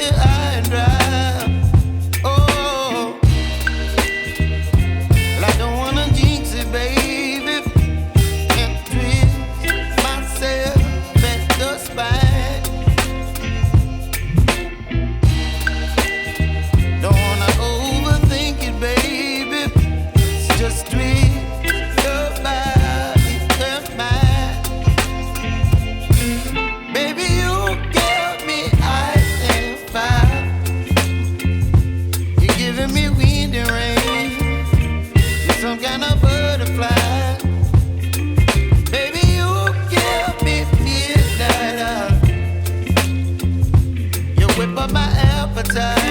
high and dry. Oh, well, I don't wanna jinx it, baby, and twist myself at the spine. Don't wanna overthink it, baby. It's just twist your body and mine. Baby, you give me ice and fire. You're giving me wind and rain. You're some kind of butterfly. Baby, you give me midnight. You whip up my appetite.